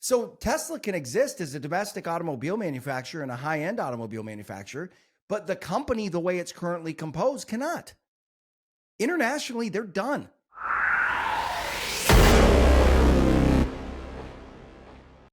So Tesla can exist as a domestic automobile manufacturer and a high-end automobile manufacturer, but the company, the way it's currently composed, cannot. Internationally, they're done.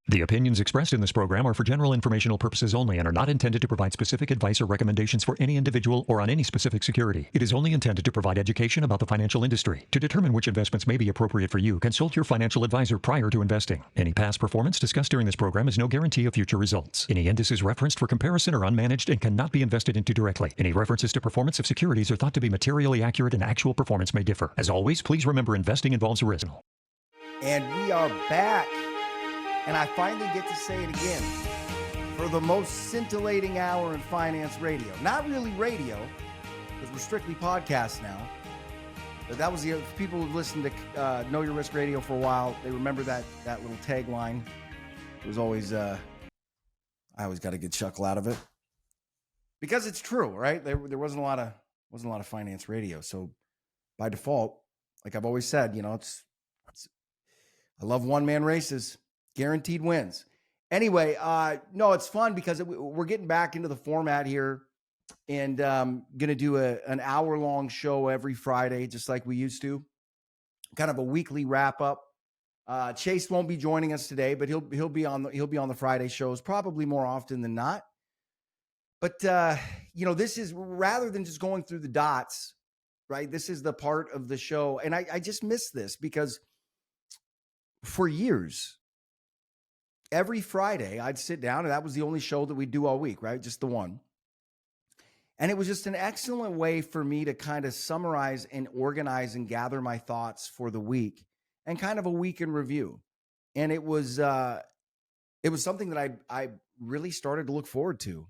The opinions expressed in this program are for general informational purposes only and are not intended to provide specific advice or recommendations for any individual or on any specific security. It is only intended to provide education about the financial industry. To determine which investments may be appropriate for you, consult your financial advisor prior to investing. Any past performance discussed during this program is no guarantee of future results. Any indices referenced for comparison are unmanaged and cannot be invested into directly. Any references to performance of securities are thought to be materially accurate and actual performance may differ. As always, please remember investing involves risk. And we are back. And I finally get to say it again for the most scintillating hour in finance radio. Not really radio, because we're strictly podcasts now. But that was the people who listened to Know Your Risk Radio for a while. They remember that little tagline. It was always, I always got a good chuckle out of it because it's true, right? There wasn't a lot of finance radio. So by default, like I've always said, it's I love one-man races. Guaranteed wins. Anyway, no, it's fun because we're getting back into the format here and going to do an hour-long show every Friday, just like we used to. Kind of a weekly wrap-up. Chase won't be joining us today, but he'll be on the Friday shows probably more often than not. But this is rather than just going through the dots, right? This is the part of the show, and I just miss this because for years, every Friday, I'd sit down, and that was the only show that we'd do all week, right? Just the one. And it was just an excellent way for me to kind of summarize and organize and gather my thoughts for the week and kind of a week in review. And it was something that I really started to look forward to,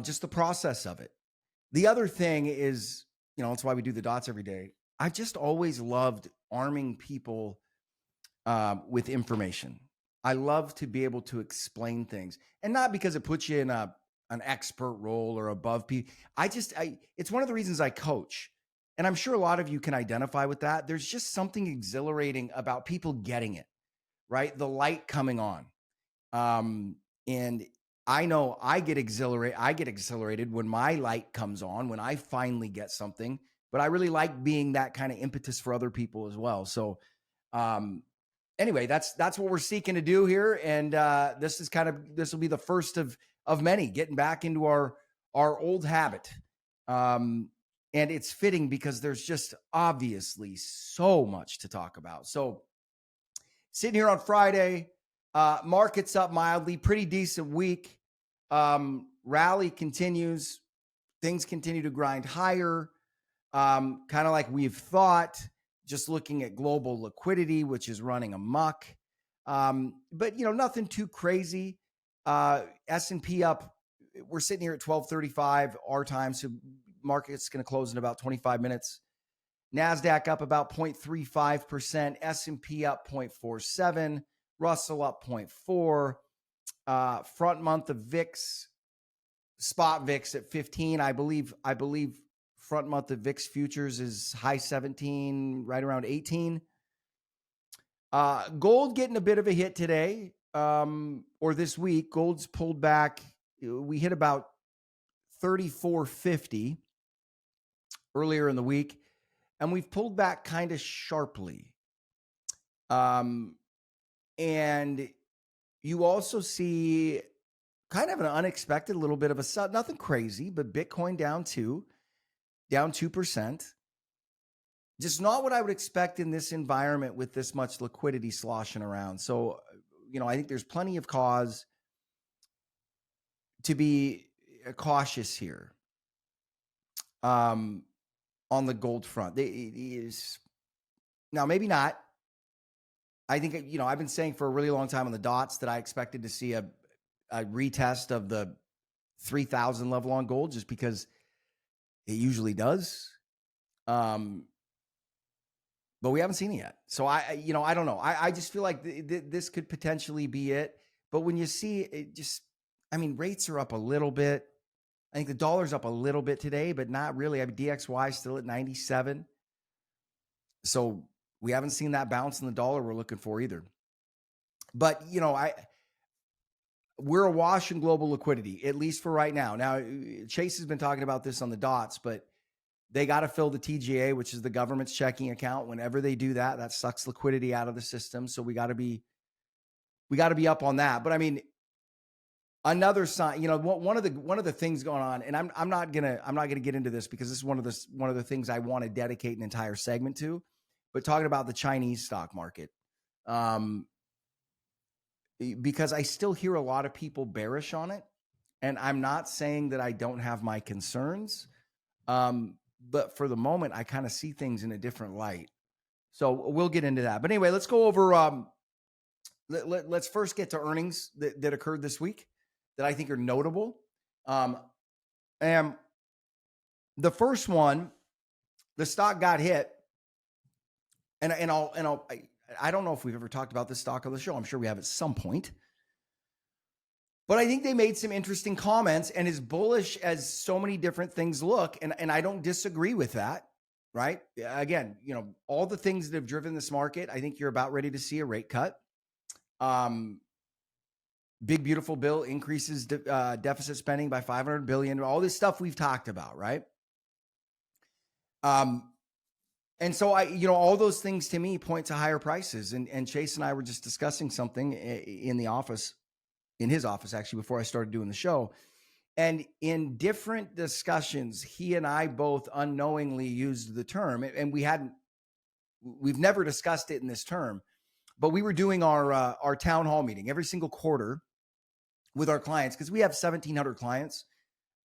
just the process of it. The other thing is, that's why we do the dots every day. I just always loved arming people with information. I love to be able to explain things, and not because it puts you in an expert role or above people. It's one of the reasons I coach, and I'm sure a lot of you can identify with that. There's just something exhilarating about people getting it, right? The light coming on. And I know I get exhilarated when my light comes on, when I finally get something, but I really like being that kind of impetus for other people as well. So, anyway, that's what we're seeking to do here, and this will be the first of many, getting back into our old habit, and it's fitting because there's just obviously so much to talk about. So, sitting here on Friday, markets up mildly, pretty decent week. Rally continues, things continue to grind higher, kind of like we've thought. Just looking at global liquidity, which is running amok. But, nothing too crazy. S&P up. We're sitting here at 12:35 our time, so market's going to close in about 25 minutes. NASDAQ up about 0.35%. S&P up 0.47%. Russell up 0.4%. Front month of VIX, spot VIX at 15. I believe front month of VIX futures is high 17, right around 18. Gold getting a bit of a hit today, or this week. Gold's pulled back. We hit about 34.50 earlier in the week, and we've pulled back kind of sharply. And you also see kind of an unexpected little bit of a, nothing crazy, but Bitcoin down 2%. Just not what I would expect in this environment with this much liquidity sloshing around. So, I think there's plenty of cause to be cautious here on the gold front. Now, maybe not. I think, I've been saying for a really long time on the dots that I expected to see a retest of the 3,000 level on gold, just because it usually does. But we haven't seen it yet. So I don't know. I just feel like this could potentially be it. But when you see it, rates are up a little bit. I think the dollar's up a little bit today, but not really. DXY still at 97. So we haven't seen that bounce in the dollar we're looking for either. But, we're awash in global liquidity, at least for right now. Now, Chase has been talking about this on the dots, but they got to fill the TGA, which is the government's checking account. Whenever they do that, that sucks liquidity out of the system. So we got to be up on that. But I mean, another sign, one of the things going on, and I'm not gonna get into this because this is one of the things I want to dedicate an entire segment to. But talking about the Chinese stock market, because I still hear a lot of people bearish on it, and I'm not saying that I don't have my concerns, but for the moment, I kind of see things in a different light. So we'll get into that. But anyway, let's go over. Let's first get to earnings that occurred this week that I think are notable. And the first one, the stock got hit, and I don't know if we've ever talked about this stock on the show. I'm sure we have at some point. But I think they made some interesting comments, and as bullish as so many different things look, and I don't disagree with that, right? Again, all the things that have driven this market, I think you're about ready to see a rate cut. Big beautiful bill increases deficit spending by $500 billion. All this stuff we've talked about, right? And so all those things to me point to higher prices. And Chase and I were just discussing something in his office actually before I started doing the show. And in different discussions, he and I both unknowingly used the term, and we've never discussed it in this term, but we were doing our town hall meeting every single quarter with our clients, because we have 1,700 clients.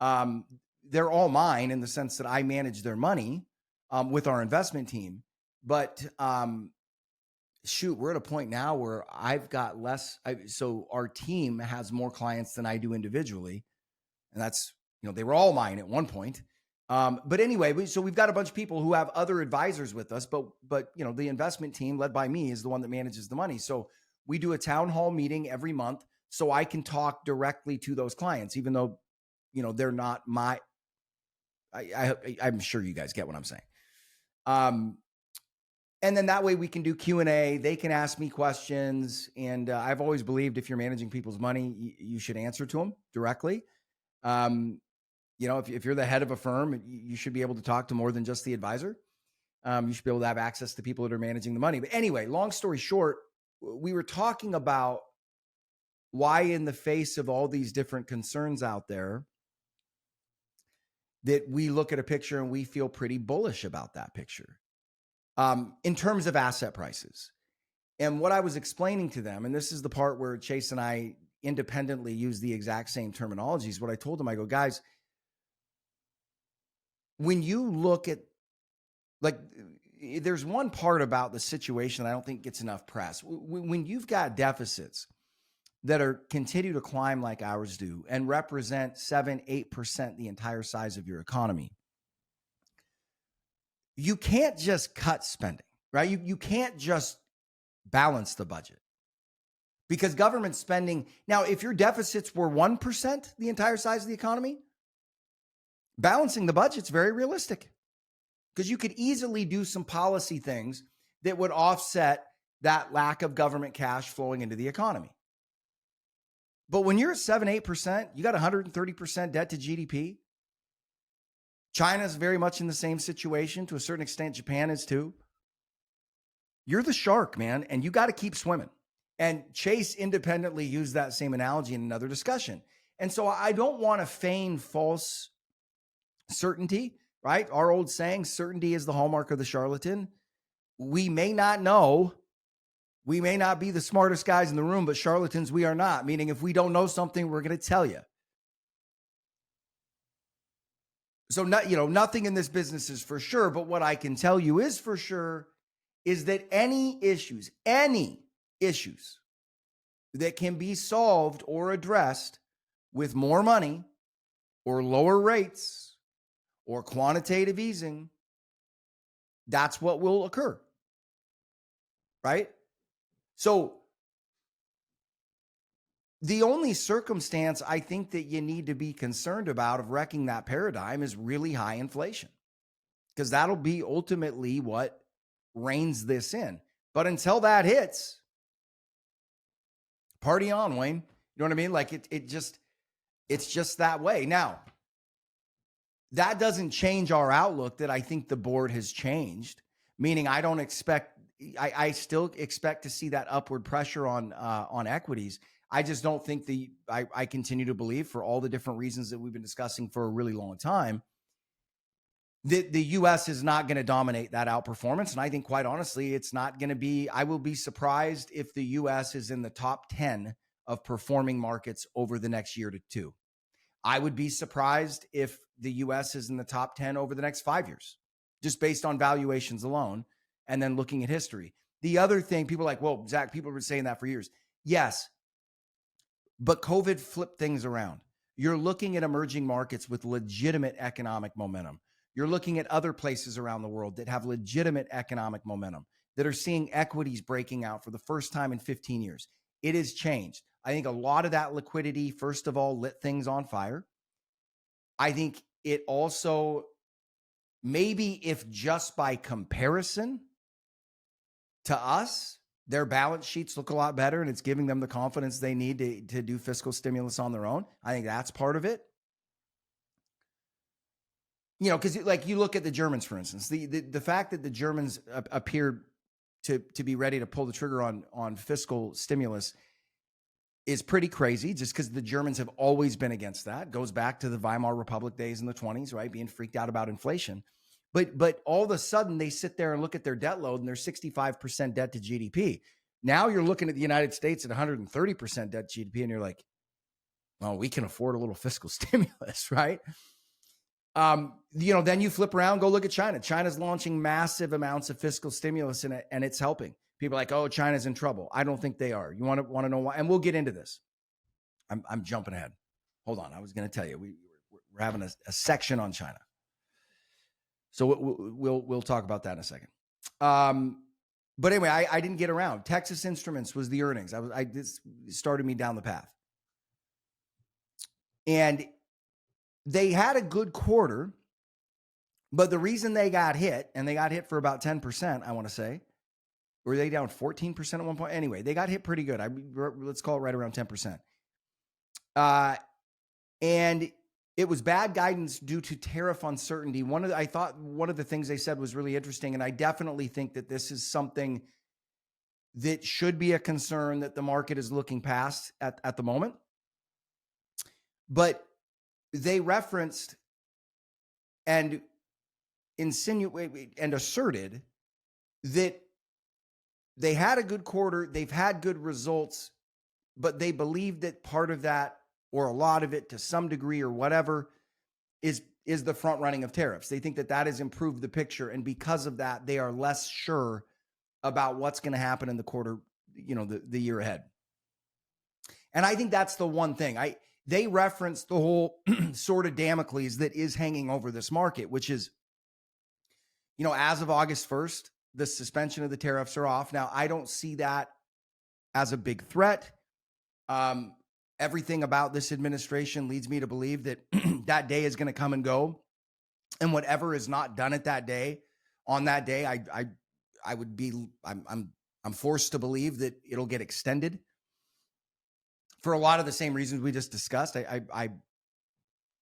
They're all mine in the sense that I manage their money with our investment team. But we're at a point now where I've got less. So our team has more clients than I do individually. And that's, they were all mine at one point. But anyway, so we've got a bunch of people who have other advisors with us, but the investment team led by me is the one that manages the money. So we do a town hall meeting every month so I can talk directly to those clients, even though, they're not I'm sure you guys get what I'm saying. And then that way we can do Q&A. They can ask me questions. And I've always believed if you're managing people's money, you should answer to them directly. If you're the head of a firm, you should be able to talk to more than just the advisor. You should be able to have access to people that are managing the money. But anyway, long story short, we were talking about why, in the face of all these different concerns out there, that we look at a picture and we feel pretty bullish about that picture in terms of asset prices. And what I was explaining to them, and this is the part where Chase and I independently use the exact same terminologies. What I told them, I go, guys, when you look at, there's one part about the situation that I don't think gets enough press. When you've got deficits that continue to climb like ours do and represent 7-8% the entire size of your economy, you can't just cut spending, right? You can't just balance the budget, because government spending, now, if your deficits were 1% the entire size of the economy, balancing the budget's very realistic, because you could easily do some policy things that would offset that lack of government cash flowing into the economy. But when you're at 7-8%, you got 130% debt to GDP. China's very much in the same situation. To a certain extent, Japan is too. You're the shark, man, and you got to keep swimming. And Chase independently used that same analogy in another discussion. And so I don't want to feign false certainty, right? Our old saying, certainty is the hallmark of the charlatan. We may not know. We may not be the smartest guys in the room, but charlatans we are not. Meaning, if we don't know something, we're going to tell you. So, nothing in this business is for sure, but what I can tell you is for sure is that any issues that can be solved or addressed with more money or lower rates or quantitative easing, that's what will occur, right? So the only circumstance I think that you need to be concerned about of wrecking that paradigm is really high inflation, because that'll be ultimately what reins this in. But until that hits, Party on, Wayne. You know what I mean? Like it's just that way. Now, that doesn't change our outlook that I think the board has changed, meaning I still expect to see that upward pressure on equities. I just don't think I continue to believe, for all the different reasons that we've been discussing for a really long time, that the U.S. is not going to dominate that outperformance. And I think, quite honestly, it's not going to be, I will be surprised if the U.S. is in the top 10 of performing markets over the next year to two. I would be surprised if the U.S. is in the top 10 over the next 5 years, just based on valuations alone, and then looking at history. The other thing, people are like, well, Zach, people have been saying that for years. Yes, but COVID flipped things around. You're looking at emerging markets with legitimate economic momentum. You're looking at other places around the world that have legitimate economic momentum, that are seeing equities breaking out for the first time in 15 years. It has changed. I think a lot of that liquidity, first of all, lit things on fire. I think it also, maybe if just by comparison to us, their balance sheets look a lot better and it's giving them the confidence they need to do fiscal stimulus on their own. I think that's part of it. You know, because like you look at the Germans, for instance, the fact that the Germans appeared to be ready to pull the trigger on fiscal stimulus is pretty crazy, just because the Germans have always been against that. Goes back to the Weimar Republic days in the 20s, right? Being freaked out about inflation. But all of a sudden they sit there and look at their debt load and they're 65% debt to GDP. Now you're looking at the United States at 130% debt to GDP and you're like, well, we can afford a little fiscal stimulus, right? You know, then you flip around, go look at China. China's launching massive amounts of fiscal stimulus in it, and it's helping. People are like, oh, China's in trouble. I don't think they are. You want to know why? And we'll get into this. I'm jumping ahead. Hold on. I was going to tell you, we're having a section on China. So we'll talk about that in a second. But anyway, I didn't get around. Texas Instruments was the earnings. This started me down the path. And they had a good quarter, but the reason they got hit, and they got hit for about 10%, I want to say, were they down 14% at one point? Anyway, they got hit pretty good. Let's call it right around 10%. And it was bad guidance due to tariff uncertainty. I thought one of the things they said was really interesting, and I definitely think that this is something that should be a concern that the market is looking past at the moment. But they referenced and insinuated and asserted that they had a good quarter, they've had good results, but they believe that part of that, or a lot of it to some degree or whatever, is the front running of tariffs. They think that has improved the picture, and because of that, they are less sure about what's going to happen in the quarter, you know, the year ahead. And I think that's the one thing. They referenced the whole sword of Damocles that is hanging over this market, which is, you know, as of August 1st, the suspension of the tariffs are off. Now, I don't see that as a big threat. Everything about this administration leads me to believe that that day is going to come and go. And whatever is not done at that day, on that day, I'm forced to believe that it'll get extended for a lot of the same reasons we just discussed.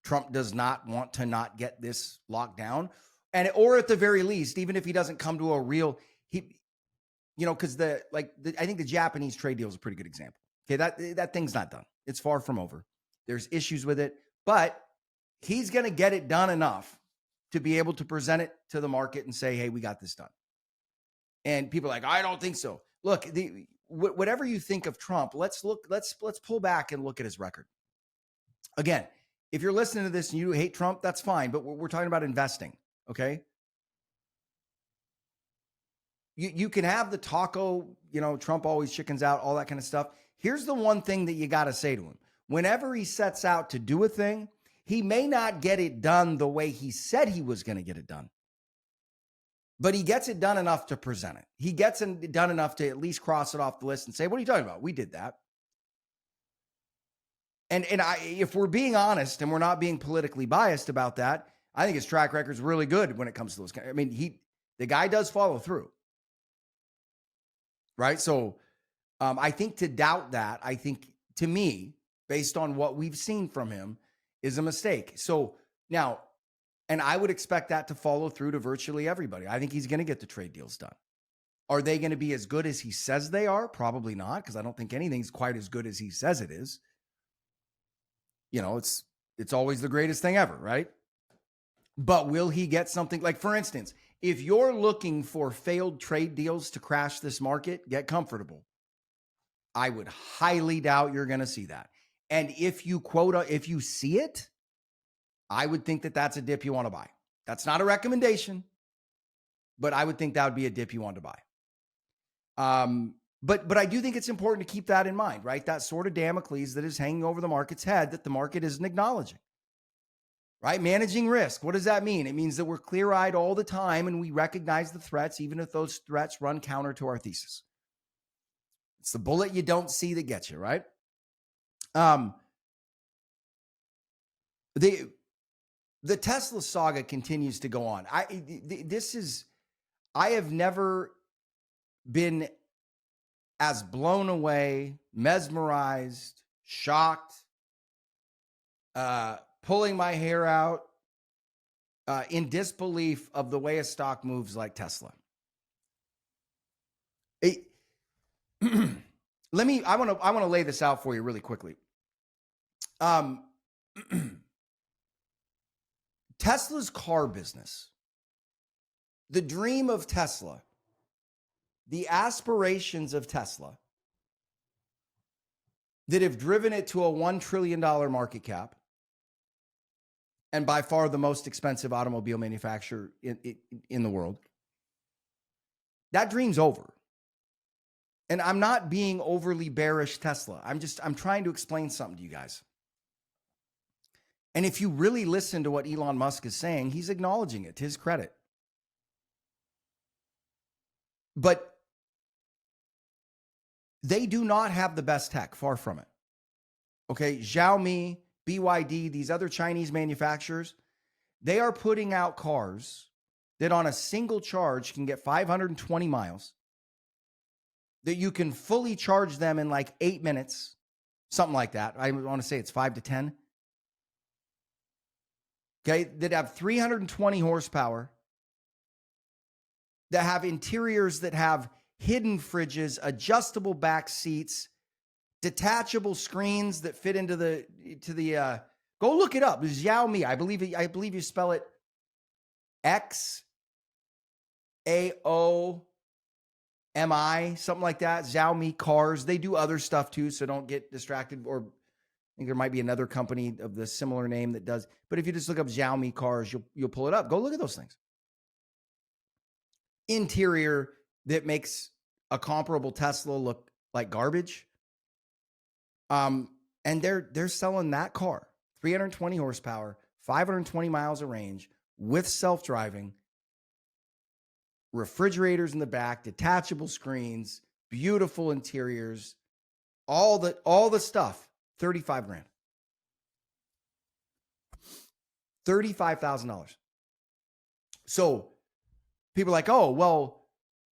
Trump does not want to not get this locked down. Or at the very least, even if he doesn't come to a real, because I think the Japanese trade deal is a pretty good example. Okay, that thing's not done. It's far from over. There's issues with it, but he's going to get it done enough to be able to present it to the market and say, hey, we got this done. And people are like, I don't think so. Look, whatever you think of Trump, let's pull back and look at his record. Again, if you're listening to this and you hate Trump, that's fine, but we're talking about investing. Okay. You can have the taco, Trump always chickens out, all that kind of stuff. Here's the one thing that you got to say to him. Whenever he sets out to do a thing, he may not get it done the way he said he was going to get it done, but he gets it done enough to present it. He gets it done enough to at least cross it off the list and say, what are you talking about? We did that. And if we're being honest and we're not being politically biased about that, I think his track record is really good when it comes to those. I mean, the guy does follow through. Right. So I think to doubt that, I think to me, based on what we've seen from him, is a mistake. So now, and I would expect that to follow through to virtually everybody. I think he's going to get the trade deals done. Are they going to be as good as he says they are? Probably not, because I don't think anything's quite as good as he says it is. You know, it's always the greatest thing ever, right? But will he get something? Like, for instance, if you're looking for failed trade deals to crash this market, get comfortable. I would highly doubt you're going to see that. And if you see it, I would think that that's a dip you want to buy. That's not a recommendation, but I would think that would be a dip you want to buy. But I do think it's important to keep that in mind, right? That sort of Damocles that is hanging over the market's head that the market isn't acknowledging, right? Managing risk. What does that mean? It means that we're clear-eyed all the time and we recognize the threats, even if those threats run counter to our thesis. It's the bullet you don't see that gets you, right? The Tesla saga continues to go on. I have never been as blown away, mesmerized, shocked, pulling my hair out, in disbelief of the way a stock moves like Tesla. I want to lay this out for you really quickly. Tesla's car business, the dream of Tesla, the aspirations of Tesla that have driven it to a $1 trillion market cap and by far the most expensive automobile manufacturer in the world, that dream's over. And I'm not being overly bearish Tesla. I'm trying to explain something to you guys. And if you really listen to what Elon Musk is saying, he's acknowledging it to his credit. But they do not have the best tech, far from it. Okay, Xiaomi, BYD, these other Chinese manufacturers, they are putting out cars that on a single charge can get 520 miles, that you can fully charge them in like 8 minutes, something like that. I want to say it's 5 to 10. Okay, that have 320 horsepower, that have interiors that have hidden fridges, adjustable back seats, detachable screens that fit into the go look it up. Xiaomi, I believe you spell it XAOMI, something like that. Xiaomi cars. They do other stuff too, so don't get distracted. Or I think there might be another company of the similar name that does. But if you just look up Xiaomi cars, you'll pull it up. Go look at those things. Interior that makes a comparable Tesla look like garbage. And they're selling that car, 320 horsepower, 520 miles of range with self-driving, refrigerators in the back, detachable screens, beautiful interiors, all the stuff, $35,000. $35,000. So people are like, oh, well,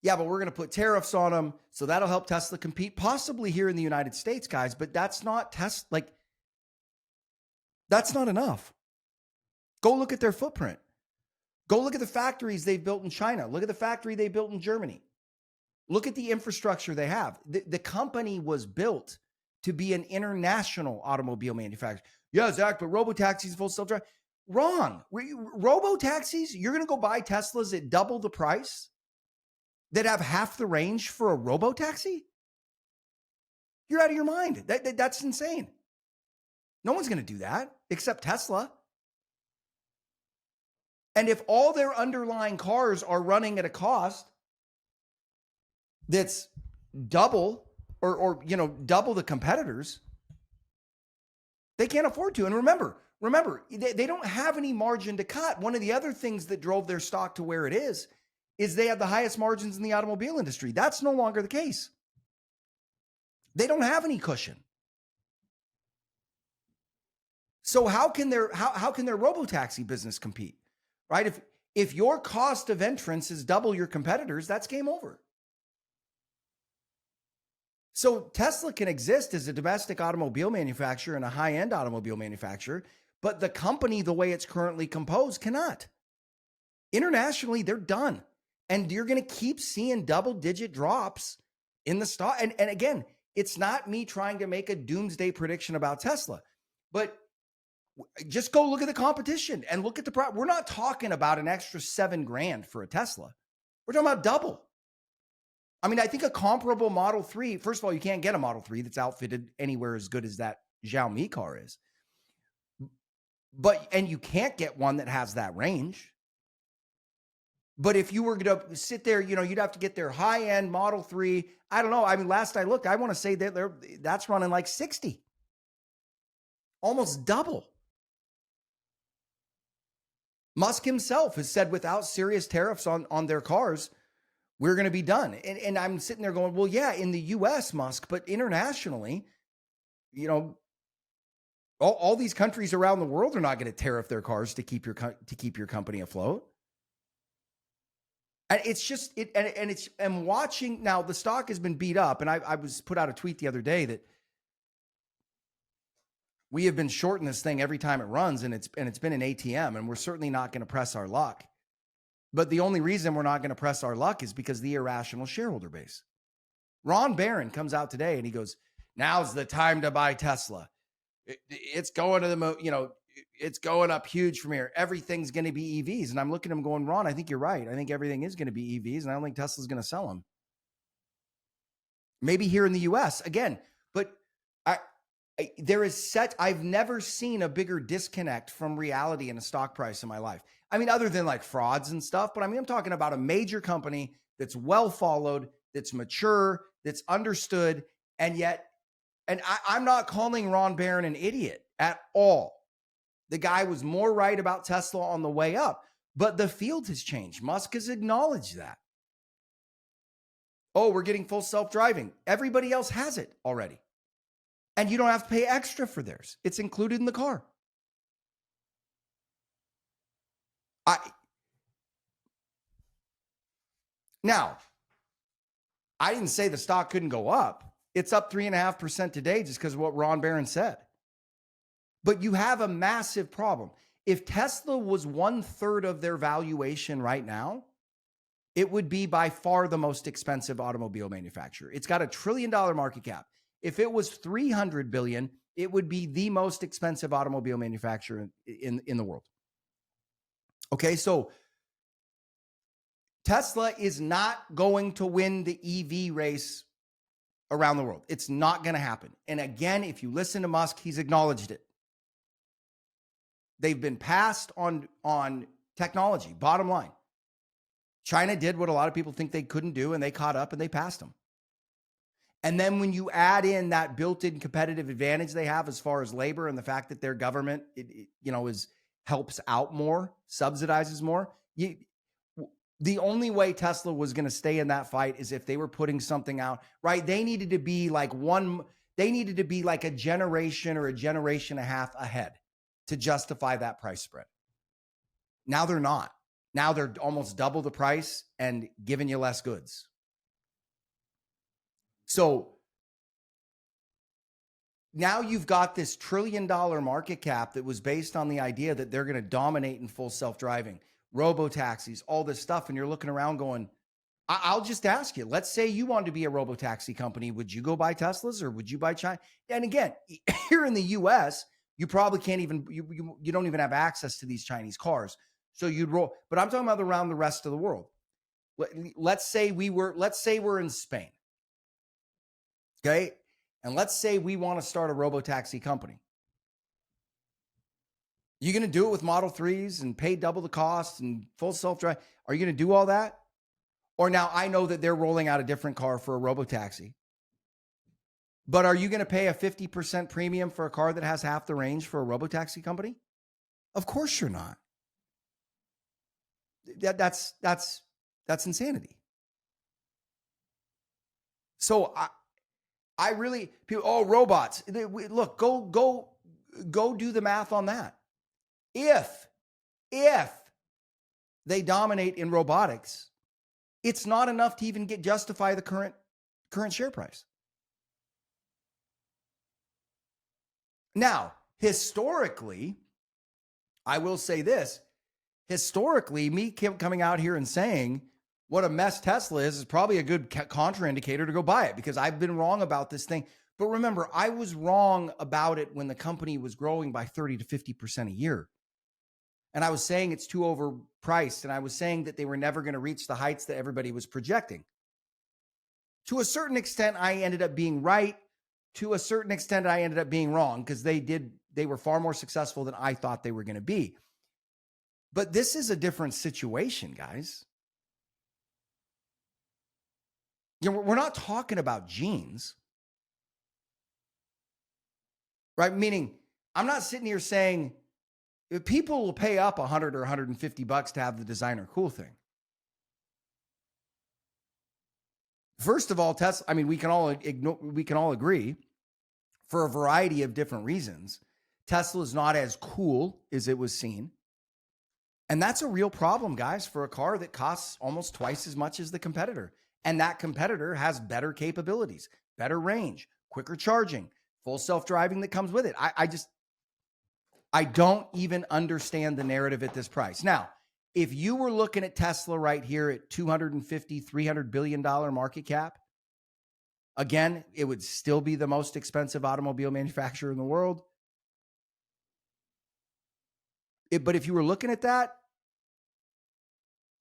yeah, but we're going to put tariffs on them, so that'll help Tesla compete, possibly here in the United States, guys. But that's not that's not enough. Go look at their footprint. Go look at the factories they've built in China. Look at the factory they built in Germany. Look at the infrastructure they have. The company was built to be an international automobile manufacturer. Yeah, Zach, but robotaxis, full self-drive. Wrong. Robotaxis, you're going to go buy Teslas at double the price that have half the range for a robotaxi? You're out of your mind. That's insane. No one's going to do that except Tesla. And if all their underlying cars are running at a cost that's double or double the competitors, they can't afford to. And remember, they don't have any margin to cut. One of the other things that drove their stock to where it is they have the highest margins in the automobile industry. That's no longer the case. They don't have any cushion. So how can their robotaxi business compete? Right? If your cost of entrance is double your competitors, that's game over. So Tesla can exist as a domestic automobile manufacturer and a high-end automobile manufacturer, but the company, the way it's currently composed, cannot. Internationally, they're done. And you're going to keep seeing double-digit drops in the stock. And again, it's not me trying to make a doomsday prediction about Tesla, but just go look at the competition and look at the price. We're not talking about an extra $7,000 for a Tesla. We're talking about double. I mean, I think a comparable Model 3, first of all, you can't get a Model 3 that's outfitted anywhere as good as that Xiaomi car is. And you can't get one that has that range. But if you were going to sit there, you'd have to get their high-end Model 3. I don't know. I mean, last I looked, I want to say that that's running like 60. Almost double. Musk himself has said without serious tariffs on their cars, we're going to be done. And I'm sitting there going, well, yeah, in the U.S., Musk, but internationally, all these countries around the world are not going to tariff their cars to keep your company afloat. And it's just I'm watching now. The stock has been beat up, and I was put out a tweet the other day that we have been shorting this thing every time it runs, and it's been an ATM, and we're certainly not going to press our luck. But the only reason we're not going to press our luck is because the irrational shareholder base. Ron Barron comes out today and he goes, "Now's the time to buy Tesla. It's going to the moon. It's going up huge from here. Everything's going to be EVs." And I'm looking at him going, Ron, I think you're right. I think everything is going to be EVs, and I don't think Tesla's going to sell them. Maybe here in the US again, but I've never seen a bigger disconnect from reality in a stock price in my life. I mean, other than like frauds and stuff, but I mean, I'm talking about a major company that's well followed, that's mature, that's understood. And I'm not calling Ron Barron an idiot at all. The guy was more right about Tesla on the way up, but the field has changed. Musk has acknowledged that. Oh, we're getting full self-driving. Everybody else has it already. And you don't have to pay extra for theirs. It's included in the car. Now, I didn't say the stock couldn't go up. It's up 3.5% today just because of what Ron Barron said. But you have a massive problem. If Tesla was 1/3 of their valuation right now, it would be by far the most expensive automobile manufacturer. It's got $1 trillion market cap. If it was $300 billion, it would be the most expensive automobile manufacturer in the world. Okay, so Tesla is not going to win the EV race around the world. It's not going to happen. And again, if you listen to Musk, he's acknowledged it. They've been passed on technology, bottom line. China did what a lot of people think they couldn't do, and they caught up and they passed them. And then when you add in that built-in competitive advantage they have as far as labor and the fact that their government, helps out more, subsidizes more, the only way Tesla was going to stay in that fight is if they were putting something out, right? They needed to be like a generation or a generation and a half ahead to justify that price spread. Now they're not. Now they're almost double the price and giving you less goods. So now you've got this $1 trillion market cap that was based on the idea that they're going to dominate in full self-driving, robo-taxis, all this stuff. And you're looking around going, I'll just ask you, let's say you wanted to be a robo-taxi company. Would you go buy Teslas or would you buy China? And again, here in the US, you probably can't even, you don't even have access to these Chinese cars. So you'd roll, but I'm talking about around the rest of the world. Let's say we're in Spain. Okay. And let's say we want to start a robo-taxi company. You going to do it with Model 3s and pay double the cost and full self-drive? Are you going to do all that? Or now I know that they're rolling out a different car for a robo-taxi. But are you going to pay a 50% premium for a car that has half the range for a robo-taxi company? Of course you're not. That's insanity. So I really, people, robots. Look, go do the math on that. If they dominate in robotics, it's not enough to even justify the current share price. Now, historically, I will say this. Historically, me coming out here and saying what a mess Tesla is probably a good contraindicator to go buy it, because I've been wrong about this thing. But remember, I was wrong about it when the company was growing by 30 to 50% a year. And I was saying it's too overpriced. And I was saying that they were never going to reach the heights that everybody was projecting. To a certain extent, I ended up being right. To a certain extent, I ended up being wrong, because they were far more successful than I thought they were going to be. But this is a different situation, guys. You know, we're not talking about genes, right? Meaning, I'm not sitting here saying people will pay up $100 or $150 to have the designer cool thing. First of all, Tesla, I mean, we can all agree, for a variety of different reasons, Tesla is not as cool as it was seen. And that's a real problem, guys, for a car that costs almost twice as much as the competitor. And that competitor has better capabilities, better range, quicker charging, full self-driving that comes with it. I don't even understand the narrative at this price. Now, if you were looking at Tesla right here at $250, $300 billion market cap, again, it would still be the most expensive automobile manufacturer in the world. But if you were looking at that,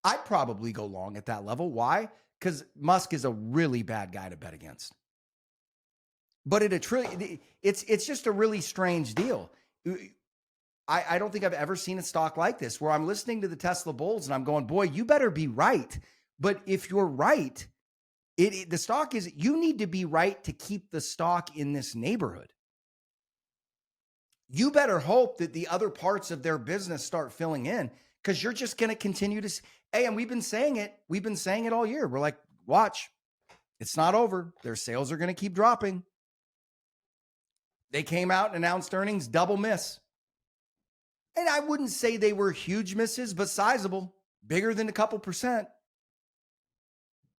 I'd probably go long at that level. Why? Because Musk is a really bad guy to bet against. But it's just a really strange deal. I don't think I've ever seen a stock like this, where I'm listening to the Tesla bulls and I'm going, boy, you better be right. But if you're right, the stock is, you need to be right to keep the stock in this neighborhood. You better hope that the other parts of their business start filling in, because you're just going to continue to, hey, and we've been saying it all year. We're like, watch, it's not over. Their sales are going to keep dropping. They came out and announced earnings, double miss. And I wouldn't say they were huge misses, but sizable, bigger than a couple percent.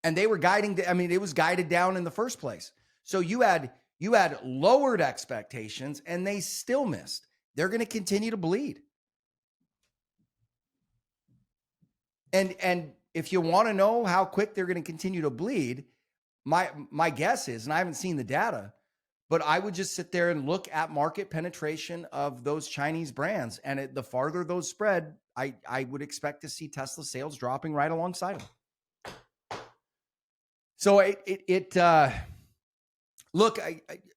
And they were it was guided down in the first place. So you had lowered expectations and they still missed. They're going to continue to bleed. And if you want to know how quick they're going to continue to bleed, my guess is, and I haven't seen the data, but I would just sit there and look at market penetration of those Chinese brands. And the farther those spread, I would expect to see Tesla sales dropping right alongside them. So look,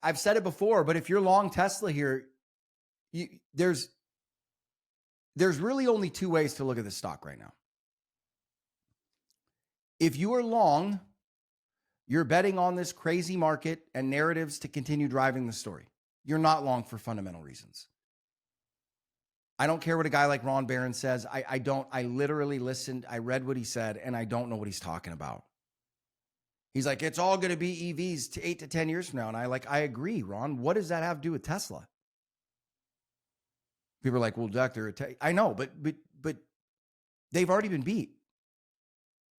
I've said it before, but if you're long Tesla here, there's really only two ways to look at this stock right now. If you are long, you're betting on this crazy market and narratives to continue driving the story. You're not long for fundamental reasons. I don't care what a guy like Ron Barron says. I literally listened. I read what he said, and I don't know what he's talking about. He's like, it's all going to be EVs to 8 to 10 years from now. And I agree, Ron. What does that have to do with Tesla? People are like, well, Doctor, I know, but they've already been beat.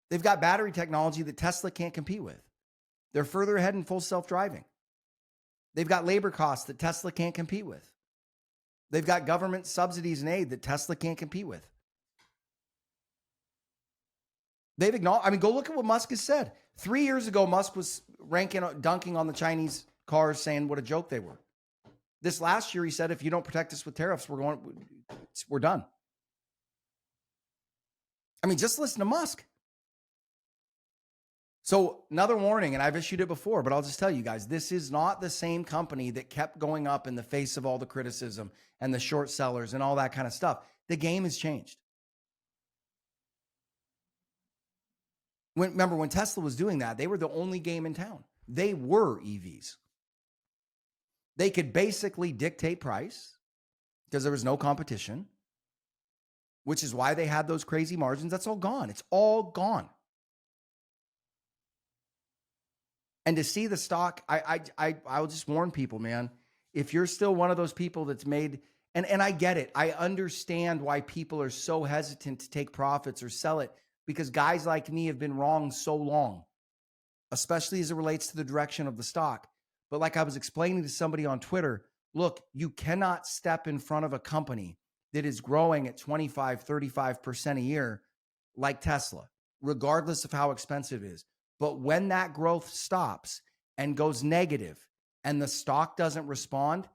They've got battery technology that Tesla can't compete with. They're further ahead in full self-driving. They've got labor costs that Tesla can't compete with. They've got government subsidies and aid that Tesla can't compete with. They've acknowledged, go look at what Musk has said. 3 years ago, Musk was dunking on the Chinese cars, saying what a joke they were. This last year, he said, if you don't protect us with tariffs, we're done. Just listen to Musk. So another warning, and I've issued it before, but I'll just tell you guys, this is not the same company that kept going up in the face of all the criticism and the short sellers and all that kind of stuff. The game has changed. Remember, when Tesla was doing that, they were the only game in town. They were EVs. They could basically dictate price because there was no competition, which is why they had those crazy margins. That's all gone. It's all gone. And to see the stock, I'll just warn people, man, if you're still one of those people that's made, and I get it. I understand why people are so hesitant to take profits or sell it, because guys like me have been wrong so long, especially as it relates to the direction of the stock. But like I was explaining to somebody on Twitter, look, you cannot step in front of a company that is growing at 25, 35% a year like Tesla, regardless of how expensive it is. But when that growth stops and goes negative and the stock doesn't respond,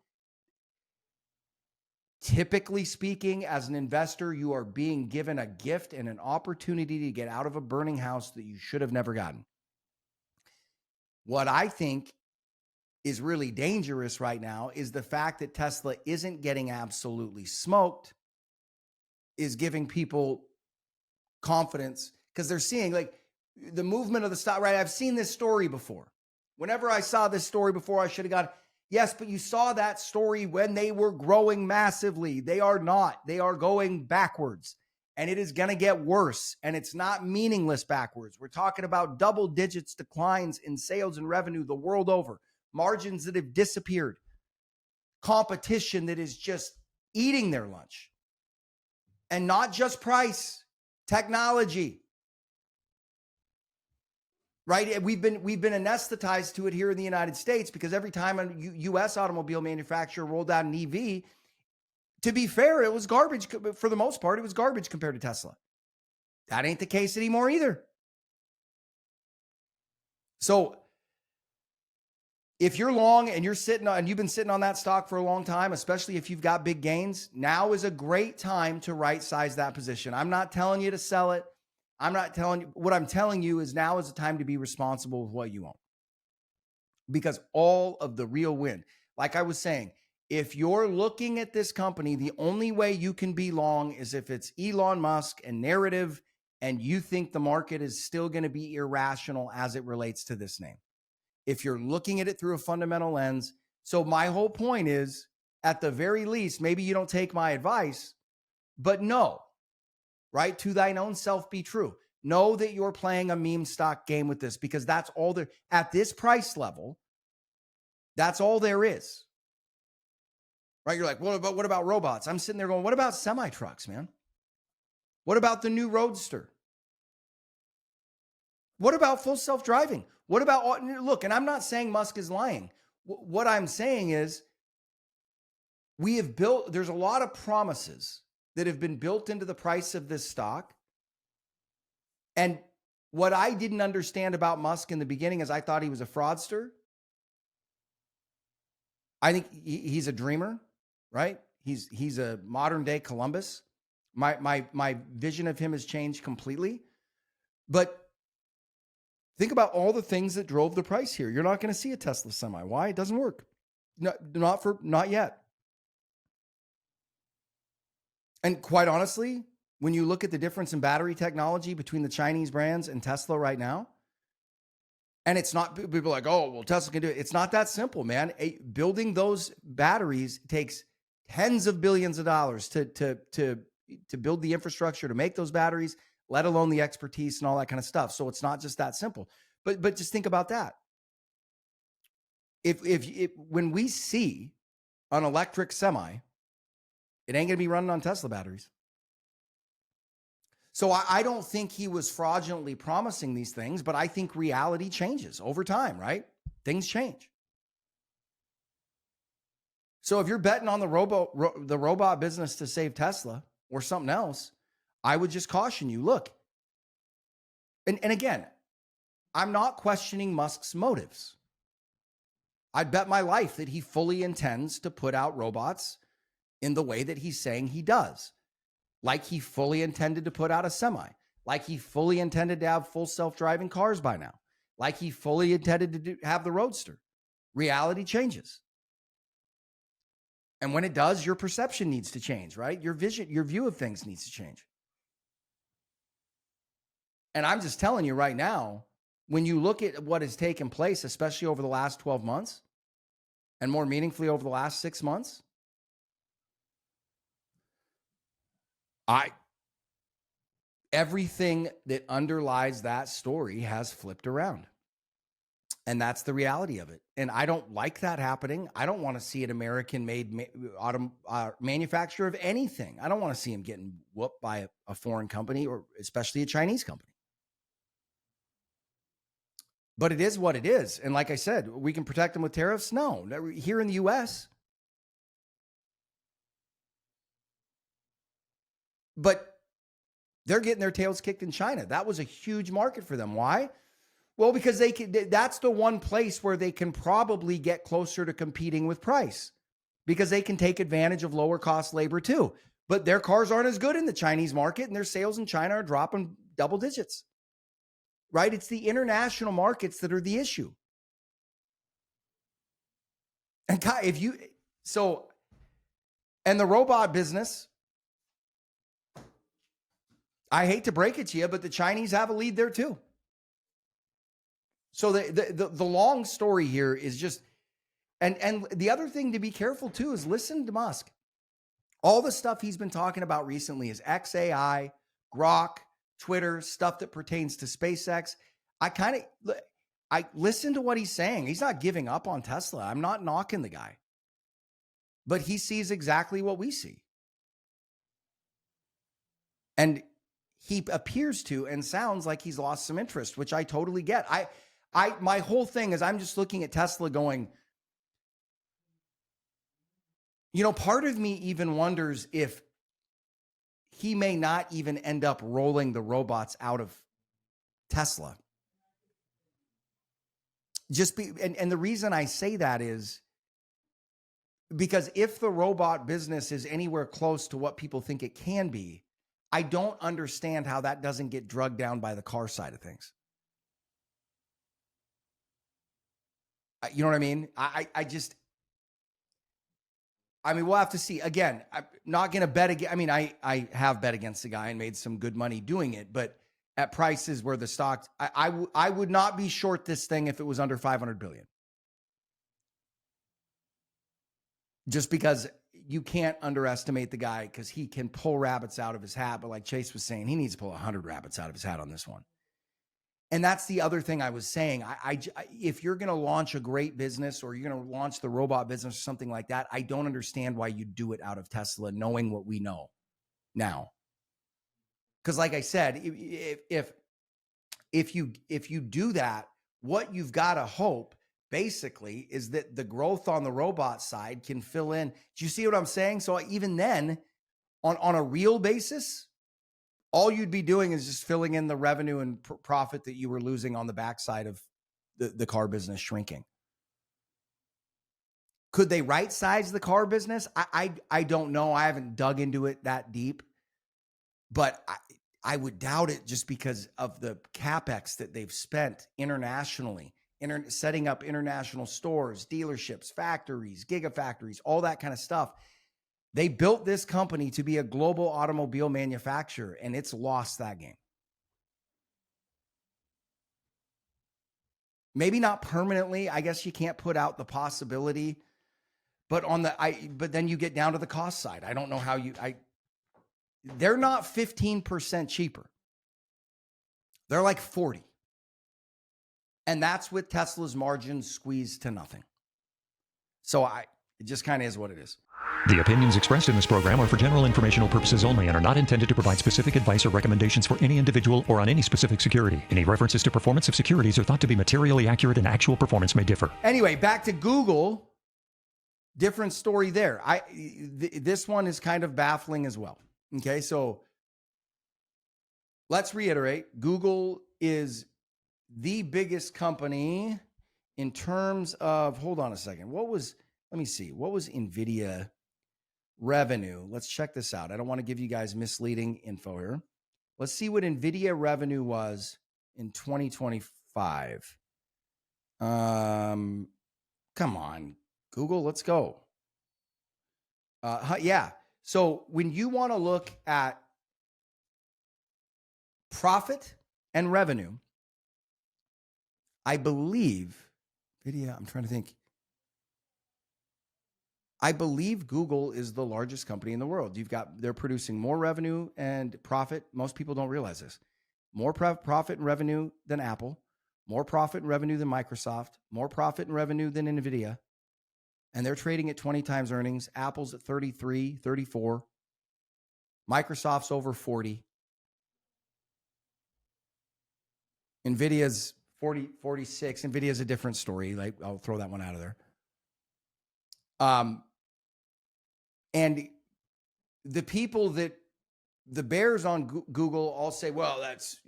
typically speaking, as an investor, you are being given a gift and an opportunity to get out of a burning house that you should have never gotten. What I think is really dangerous right now is the fact that Tesla isn't getting absolutely smoked, is giving people confidence because they're seeing like the movement of the stock, right? I've seen this story before. Whenever I saw this story before, I should have got, yes, but you saw that story when they were growing massively. They are not. They are going backwards, and it is going to get worse, and it's not meaningless backwards. We're talking about double digits declines in sales and revenue the world over, margins that have disappeared, competition that is just eating their lunch, and not just price, technology. Right? We've been anesthetized to it here in the United States because every time a U.S. automobile manufacturer rolled out an EV, to be fair, it was garbage. For the most part, it was garbage compared to Tesla. That ain't the case anymore either. So if you're long and you've been sitting on that stock for a long time, especially if you've got big gains, now is a great time to right size that position. I'm not telling you to sell it. I'm not telling you. What I'm telling you is now is the time to be responsible with what you own. Because all of the real win, like I was saying, if you're looking at this company, the only way you can be long is if it's Elon Musk and narrative, and you think the market is still going to be irrational as it relates to this name. If you're looking at it through a fundamental lens. So my whole point is, at the very least, maybe you don't take my advice, but no. Right? To thine own self be true. Know that you're playing a meme stock game with this because that's all there at this price level. That's all there is. Right? You're like, what about robots? I'm sitting there going, what about semi trucks, man? What about the new Roadster? What about full self-driving? What about, look, and I'm not saying Musk is lying. What I'm saying is there's a lot of promises that have been built into the price of this stock. And what I didn't understand about Musk in the beginning is I thought he was a fraudster. I think he's a dreamer, right? He's a modern day Columbus. My vision of him has changed completely. But think about all the things that drove the price here. You're not going to see a Tesla semi. Why? It doesn't work. Not yet. And quite honestly, when you look at the difference in battery technology between the Chinese brands and Tesla right now, and it's not, people are like, oh, well, Tesla can do it. It's not that simple, man. Building those batteries takes tens of billions of dollars to build the infrastructure to make those batteries, let alone the expertise and all that kind of stuff. So it's not just that simple. But just think about that. If when we see an electric semi, it ain't going to be running on Tesla batteries. So I don't think he was fraudulently promising these things, but I think reality changes over time, right? Things change. So if you're betting on the robot business to save Tesla or something else, I would just caution you, look. And again, I'm not questioning Musk's motives. I'd bet my life that he fully intends to put out robots in the way that he's saying he does. Like he fully intended to put out a semi. Like he fully intended to have full self-driving cars by now. Like he fully intended to have the Roadster. Reality changes. And when it does, your perception needs to change, right? Your vision, your view of things needs to change. And I'm just telling you right now, when you look at what has taken place, especially over the last 12 months, and more meaningfully over the last 6 months, everything that underlies that story has flipped around. And that's the reality of it. And I don't like that happening. I don't want to see an American-made manufacturer of anything. I don't want to see him getting whooped by a foreign company, or especially a Chinese company. But it is what it is. And like I said, we can protect them with tariffs? No. Here in the U.S., But they're getting their tails kicked in China. That was a huge market for them. Why? Well, because that's the one place where they can probably get closer to competing with price, because they can take advantage of lower cost labor too. But their cars aren't as good in the Chinese market, and their sales in China are dropping double digits, right? It's the international markets that are the issue. And and the robot business, I hate to break it to you, but the Chinese have a lead there too. So the long story here is just, and the other thing to be careful too is listen to Musk. All the stuff he's been talking about recently is XAI, Grok, Twitter, stuff that pertains to SpaceX. I listen to what he's saying. He's not giving up on Tesla. I'm not knocking the guy, but he sees exactly what we see. And he appears to and sounds like he's lost some interest, which I totally get. My whole thing is I'm just looking at Tesla going, part of me even wonders if he may not even end up rolling the robots out of Tesla. And the reason I say that is because if the robot business is anywhere close to what people think it can be, I don't understand how that doesn't get drugged down by the car side of things. You know what I mean? We'll have to see. Again, I'm not going to bet again. I mean, I have bet against the guy and made some good money doing it, but at prices where the stock, I would not be short this thing if it was under 500 billion. Just because you can't underestimate the guy, because he can pull rabbits out of his hat. But like Chase was saying, he needs to pull 100 rabbits out of his hat on this one. And that's the other thing I was saying. If you're going to launch a great business, or you're going to launch the robot business or something like that, I don't understand why you do it out of Tesla, knowing what we know now. Because like I said, if you do that, what you've got to hope basically is that the growth on the robot side can fill in. Do you see what I'm saying? So even then, on a real basis, all you'd be doing is just filling in the revenue and profit that you were losing on the backside of the car business shrinking. Could they right size the car business? I don't know. I haven't dug into it that deep, but I would doubt it, just because of the CapEx that they've spent internationally, setting up international stores, dealerships, factories, gigafactories, all that kind of stuff. They built this company to be a global automobile manufacturer, and it's lost that game. Maybe not permanently. I guess you can't put out the possibility, but but then you get down to the cost side. I don't know how they're not 15% cheaper. They're like 40. And that's with Tesla's margins squeezed to nothing. So it just kind of is what it is. The opinions expressed in this program are for general informational purposes only and are not intended to provide specific advice or recommendations for any individual or on any specific security. Any references to performance of securities are thought to be materially accurate, and actual performance may differ. Anyway, back to Google. Different story there. This one is kind of baffling as well. Okay, so let's reiterate. Google is the biggest company in terms of, hold on a second. Let me see. What was NVIDIA revenue? Let's check this out. I don't want to give you guys misleading info here. Let's see what NVIDIA revenue was in 2025. Come on, Google, let's go. Yeah. So when you want to look at profit and revenue, I believe, I'm trying to think. I believe Google is the largest company in the world. They're producing more revenue and profit. Most people don't realize this. More profit and revenue than Apple, more profit and revenue than Microsoft, more profit and revenue than NVIDIA. And they're trading at 20 times earnings. Apple's at 33, 34. Microsoft's over 40. NVIDIA's 40, 46. NVIDIA's a different story. I'll throw that one out of there. And the people that the bears on Google all say, well, that's,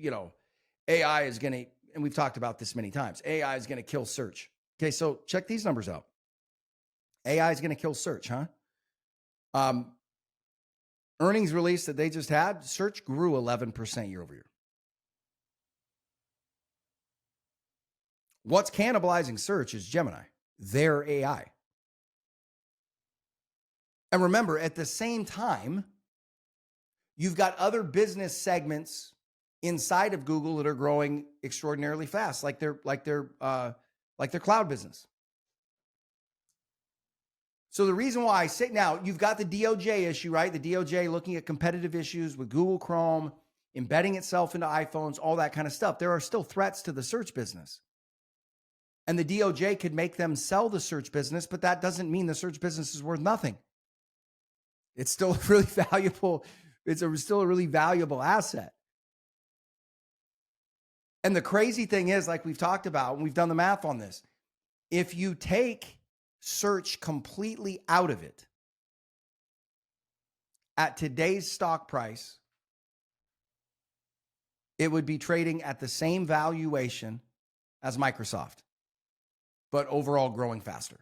AI is going to, and we've talked about this many times, AI is going to kill search. Okay, so check these numbers out. AI is going to kill search, huh? Earnings release that they just had, search grew 11% year over year. What's cannibalizing search is Gemini, their AI. And remember, at the same time, you've got other business segments inside of Google that are growing extraordinarily fast, like their cloud business. So the reason why I say, now you've got the DOJ issue, right? The DOJ looking at competitive issues with Google Chrome, embedding itself into iPhones, all that kind of stuff. There are still threats to the search business. And the DOJ could make them sell the search business, but that doesn't mean the search business is worth nothing. It's still really valuable. Still a really valuable asset. And the crazy thing is, like we've talked about, and we've done the math on this, if you take search completely out of it, at today's stock price, it would be trading at the same valuation as Microsoft, but overall growing faster.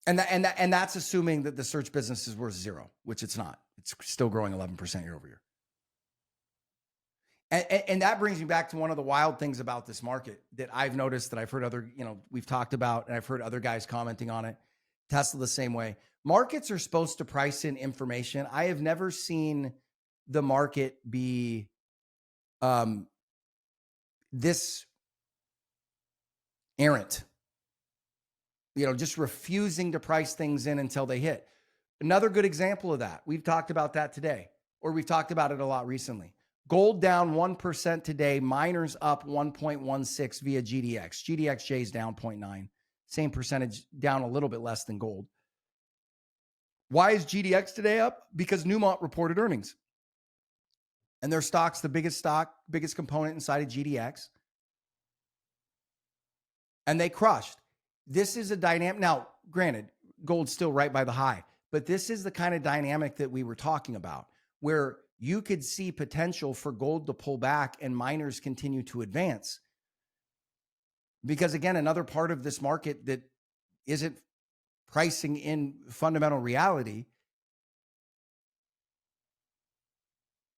And that's assuming that the search business is worth zero, which it's not. It's still growing 11% year over year. And that brings me back to one of the wild things about this market that I've noticed, that I've heard other, we've talked about, and I've heard other guys commenting on it. Tesla the same way. Markets are supposed to price in information. I have never seen the market be this errant, just refusing to price things in until they hit. Another good example of that, we've talked about that today, or we've talked about it a lot recently. Gold down 1% today, miners up 1.16 via GDX. GDXJ is down 0.9, same percentage, down a little bit less than gold. Why is GDX today up? Because Newmont reported earnings. And their stock's the biggest component inside of GDX. And they crushed. This is a dynamic. Now, granted, gold's still right by the high, but this is the kind of dynamic that we were talking about, where you could see potential for gold to pull back and miners continue to advance. Because again, another part of this market that isn't pricing in fundamental reality,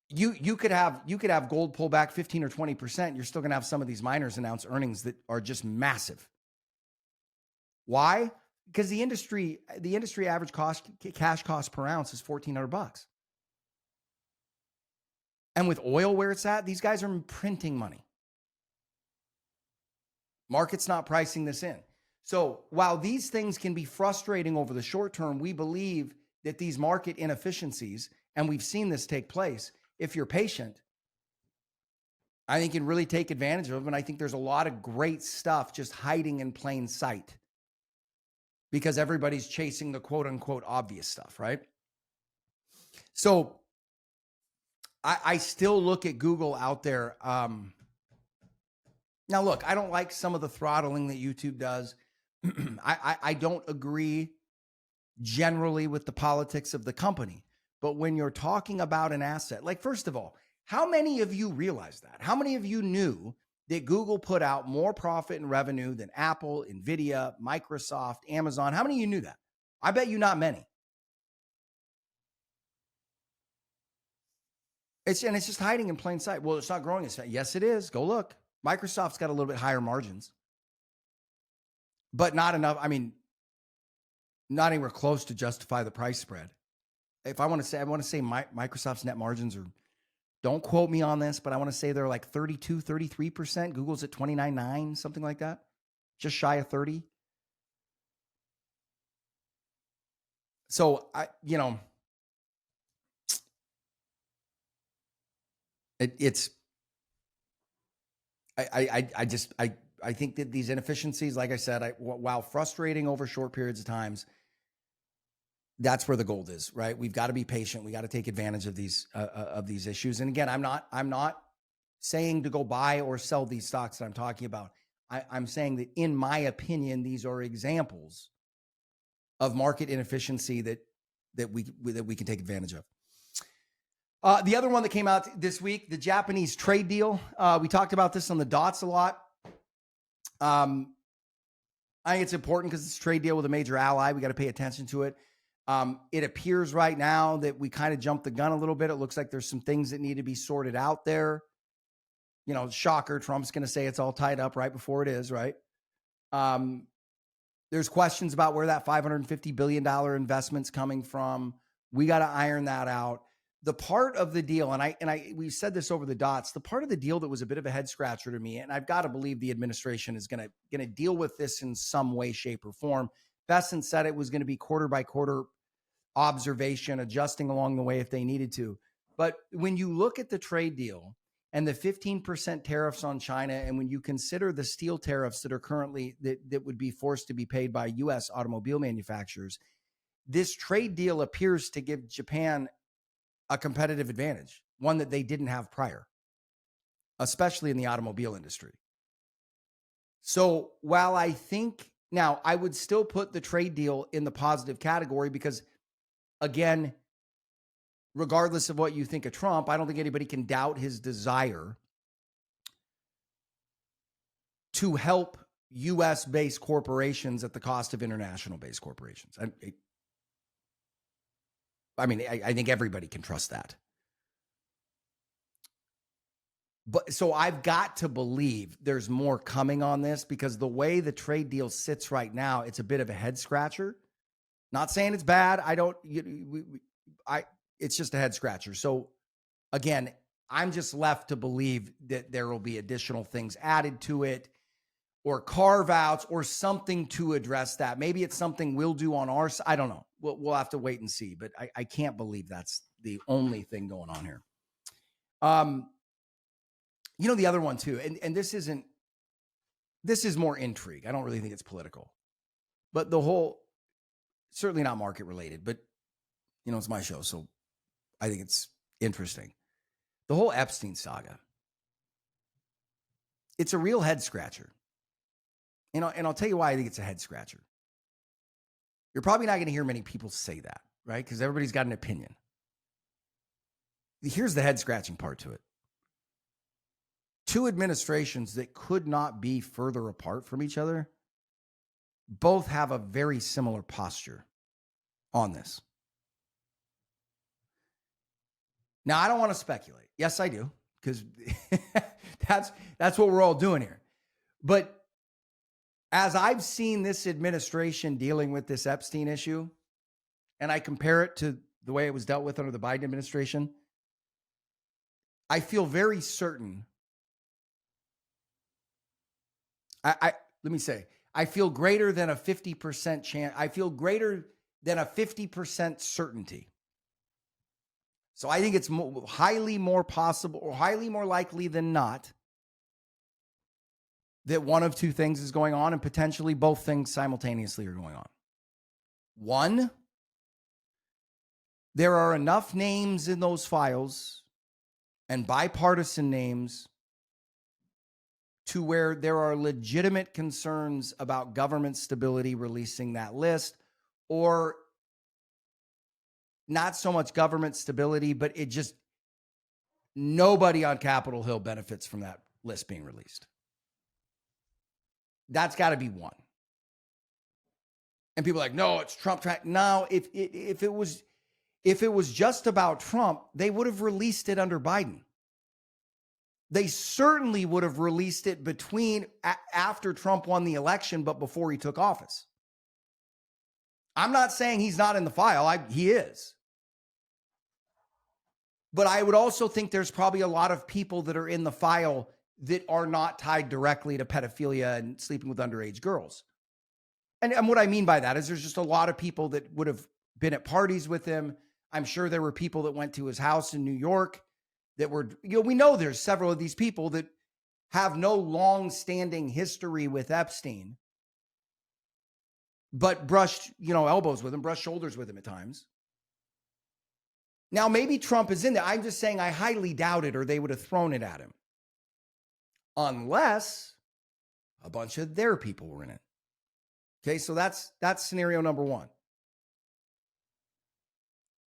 you could have gold pull back 15 or 20%. You're still going to have some of these miners announce earnings that are just massive. Why? Because the industry average cash cost per ounce is $1,400. And with oil where it's at, these guys are printing money. Market's not pricing this in. So while these things can be frustrating over the short term, we believe that these market inefficiencies, and we've seen this take place, if you're patient, I think you can really take advantage of them. And I think there's a lot of great stuff just hiding in plain sight because everybody's chasing the quote unquote obvious stuff, right? So I still look at Google out there. Now, look, I don't like some of the throttling that YouTube does. I don't agree generally with the politics of the company. But when you're talking about an asset, like, first of all, how many of you realize that? How many of you knew that Google put out more profit and revenue than Apple, Nvidia, Microsoft, Amazon? How many of you knew that? I bet you not many. It's just hiding in plain sight. Well, it's not growing as fast. Yes, it is. Go look. Microsoft's got a little bit higher margins, but not enough. I mean, not anywhere close to justify the price spread. If I want to say, Microsoft's net margins are, don't quote me on this, but I want to say they're like 32, 33%. Google's at 29.9, something like that. Just shy of 30. So I think that these inefficiencies, like I said, while frustrating over short periods of times, that's where the gold is, right? We've got to be patient. We got to take advantage of these issues. And again, I'm not saying to go buy or sell these stocks that I'm talking about. I'm saying that, in my opinion, these are examples of market inefficiency that that we can take advantage of. The other one that came out this week, the Japanese trade deal. We talked about this on the dots a lot. I think it's important because it's a trade deal with a major ally. We got to pay attention to it. It appears right now that we kind of jumped the gun a little bit. It looks like there's some things that need to be sorted out there. Shocker, Trump's going to say it's all tied up right before it is, right? There's questions about where that $550 billion investment's coming from. We got to iron that out. The part of the deal, we said this over the dots, the part of the deal that was a bit of a head scratcher to me, and I've got to believe the administration is going to deal with this in some way, shape, or form. Bessent said it was going to be quarter by quarter observation, adjusting along the way if they needed to. But when you look at the trade deal and the 15% tariffs on China, and when you consider the steel tariffs that are currently that would be forced to be paid by U.S. automobile manufacturers, this trade deal appears to give Japan a competitive advantage, one that they didn't have prior, especially in the automobile industry. So while I think now I would still put the trade deal in the positive category because, again, regardless of what you think of Trump, I don't think anybody can doubt his desire to help U.S.-based corporations at the cost of international-based corporations. I think everybody can trust that. But so I've got to believe there's more coming on this because the way the trade deal sits right now, it's a bit of a head scratcher. Not saying it's bad. It's just a head scratcher. So again, I'm just left to believe that there will be additional things added to it or carve outs or something to address that. Maybe it's something we'll do on our side. I don't know. We'll have to wait and see, but I can't believe that's the only thing going on here. The other one too, and this is more intrigue. I don't really think it's political, but certainly not market related, but it's my show. So I think it's interesting. The whole Epstein saga. It's a real head scratcher. And I'll tell you why I think it's a head scratcher. You're probably not going to hear many people say that, right? Because everybody's got an opinion. Here's the head scratching part to it. Two administrations that could not be further apart from each other both have a very similar posture on this. Now, I don't want to speculate. Yes, I do, because that's what we're all doing here. But as I've seen this administration dealing with this Epstein issue, and I compare it to the way it was dealt with under the Biden administration, I feel very certain. Let me say, I feel greater than a 50% chance. I feel greater than a 50% certainty. So I think it's highly more possible or highly more likely than not that one of two things is going on and potentially both things simultaneously are going on. One, there are enough names in those files and bipartisan names to where there are legitimate concerns about government stability releasing that list, or not so much government stability, but nobody on Capitol Hill benefits from that list being released. That's got to be one. And people are like, no, it's Trump. No, if it was just about Trump, they would have released it under Biden. They certainly would have released it after Trump won the election, but before he took office. I'm not saying he's not in the file. He is. But I would also think there's probably a lot of people that are in the file that are not tied directly to pedophilia and sleeping with underage girls. And what I mean by that is there's just a lot of people that would have been at parties with him. I'm sure there were people that went to his house in New York that were, we know there's several of these people that have no long-standing history with Epstein, but brushed, elbows with him, brushed shoulders with him at times. Now, maybe Trump is in there. I'm just saying I highly doubt it, or they would have thrown it at him. Unless a bunch of their people were in it. Okay, so that's scenario number one.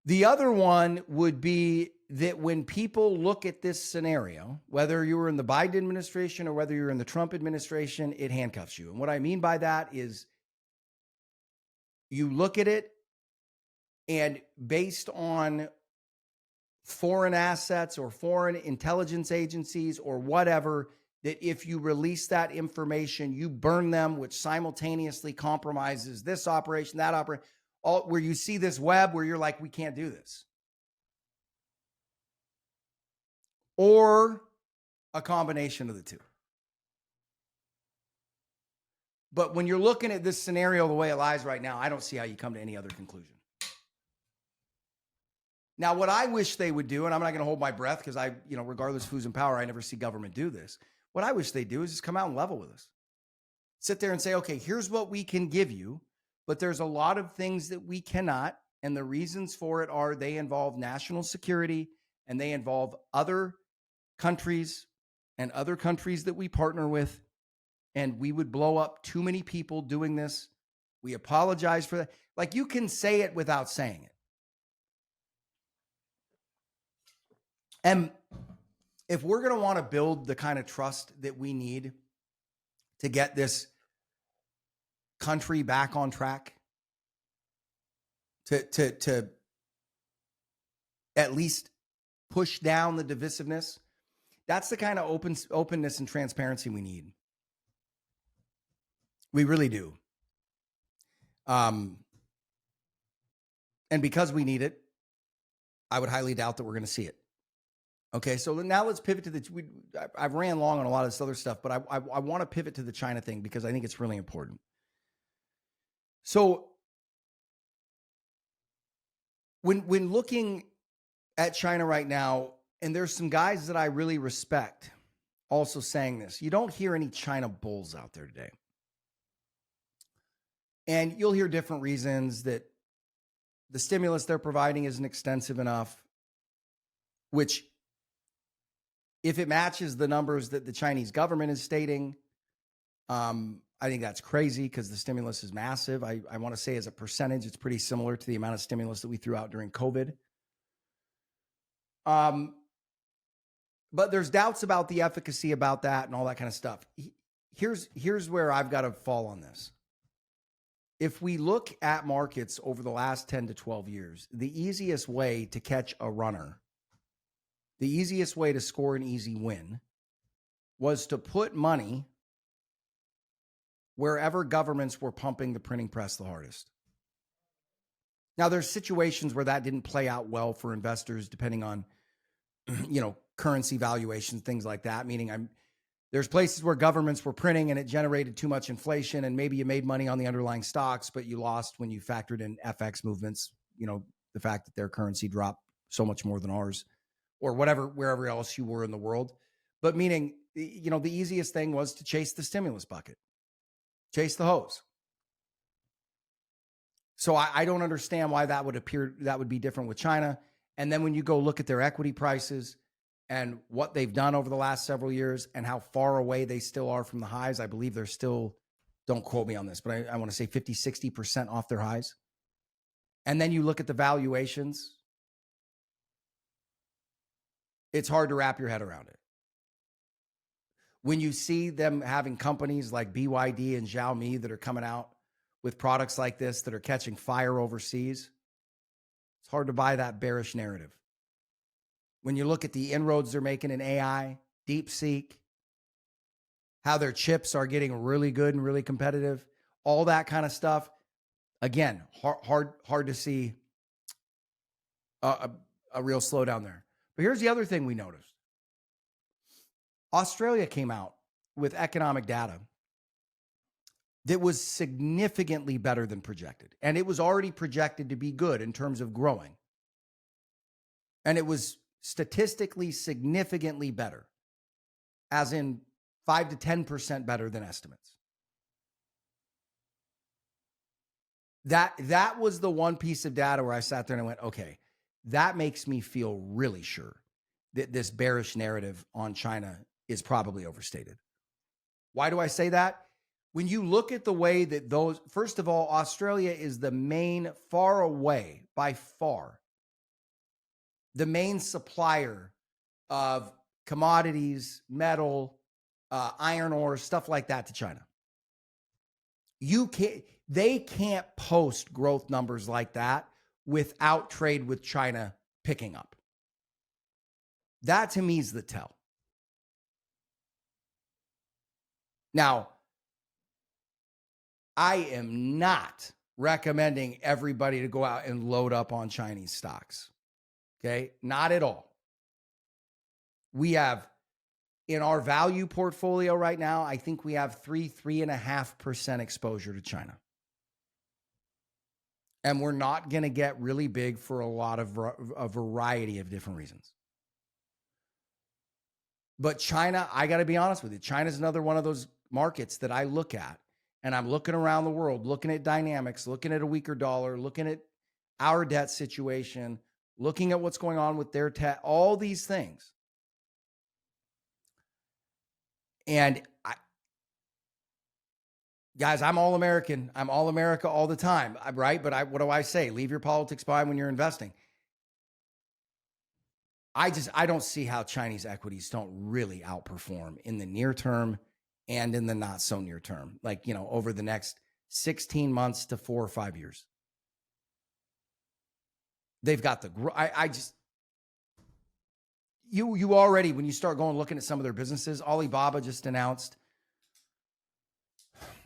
The other one would be that when people look at this scenario, whether you were in the Biden administration or whether you're in the Trump administration, it handcuffs you. And what I mean by that is you look at it and based on foreign assets or foreign intelligence agencies or whatever, that if you release that information, you burn them, which simultaneously compromises this operation, that operation, all where you see this web where you're like, we can't do this. Or a combination of the two. But when you're looking at this scenario the way it lies right now, I don't see how you come to any other conclusion. Now, what I wish they would do, and I'm not going to hold my breath because regardless of who's in power, I never see government do this. What I wish they do is just come out and level with us. Sit there and say, okay, here's what we can give you, but there's a lot of things that we cannot. And the reasons for it are they involve national security and they involve other countries and other countries that we partner with. And we would blow up too many people doing this. We apologize for that. Like, you can say it without saying it. And if we're going to want to build the kind of trust that we need to get this country back on track, to at least push down the divisiveness, that's the kind of openness and transparency we need. We really do. And because we need it, I would highly doubt that we're going to see it. Okay, so now let's pivot to I've ran long on a lot of this other stuff, but I want to pivot to the China thing because I think it's really important. So when looking at China right now, and there's some guys that I really respect also saying this, you don't hear any China bulls out there today. And you'll hear different reasons that the stimulus they're providing isn't extensive enough, which, if it matches the numbers that the Chinese government is stating, I think that's crazy because the stimulus is massive. I want to say as a percentage, it's pretty similar to the amount of stimulus that we threw out during COVID. But there's doubts about the efficacy about that and all that kind of stuff. Here's where I've got to fall on this. If we look at markets over the last 10 to 12 years, the easiest way to catch a runner, the easiest way to score an easy win was to put money wherever governments were pumping the printing press the hardest. Now, there's situations where that didn't play out well for investors, depending on, currency valuations, things like that. Meaning there's places where governments were printing and it generated too much inflation, and maybe you made money on the underlying stocks, but you lost when you factored in FX movements, the fact that their currency dropped so much more than ours, or wherever else you were in the world. But meaning, the easiest thing was to chase the stimulus bucket, chase the hose. So I don't understand why that would be different with China. And then when you go look at their equity prices and what they've done over the last several years and how far away they still are from the highs, I believe they're still, don't quote me on this, but I want to say 50, 60% off their highs. And then you look at the valuations, it's hard to wrap your head around it. When you see them having companies like BYD and Xiaomi that are coming out with products like this that are catching fire overseas, it's hard to buy that bearish narrative. When you look at the inroads they're making in AI, DeepSeek, how their chips are getting really good and really competitive, all that kind of stuff, again, hard to see a real slowdown there. But here's the other thing we noticed. Australia came out with economic data that was significantly better than projected. And it was already projected to be good in terms of growing. And it was statistically significantly better, as in 5 to 10% better than estimates. That was the one piece of data where I sat there and I went, okay, that makes me feel really sure that this bearish narrative on China is probably overstated. Why do I say that? When you look at the way that first of all, Australia is the main, far away, by far, the main supplier of commodities, metal, iron ore, stuff like that to China. They can't post growth numbers like that without trade with China picking up. That to me is the tell. Now, I am not recommending everybody to go out and load up on Chinese stocks. Okay? Not at all. We have, in our value portfolio right now, I think we have 3.5% exposure to China. And we're not going to get really big for a variety of different reasons. But China, I got to be honest with you, China's another one of those markets that I look at, and I'm looking around the world, looking at dynamics, looking at a weaker dollar, looking at our debt situation, looking at what's going on with their tech, all these things. And guys, I'm all American. I'm all America all the time, right? But what do I say? Leave your politics behind when you're investing. I don't see how Chinese equities don't really outperform in the near term and in the not so near term, like, over the next 16 months to 4 or 5 years. They've got you already, when you start going looking at some of their businesses, Alibaba just announced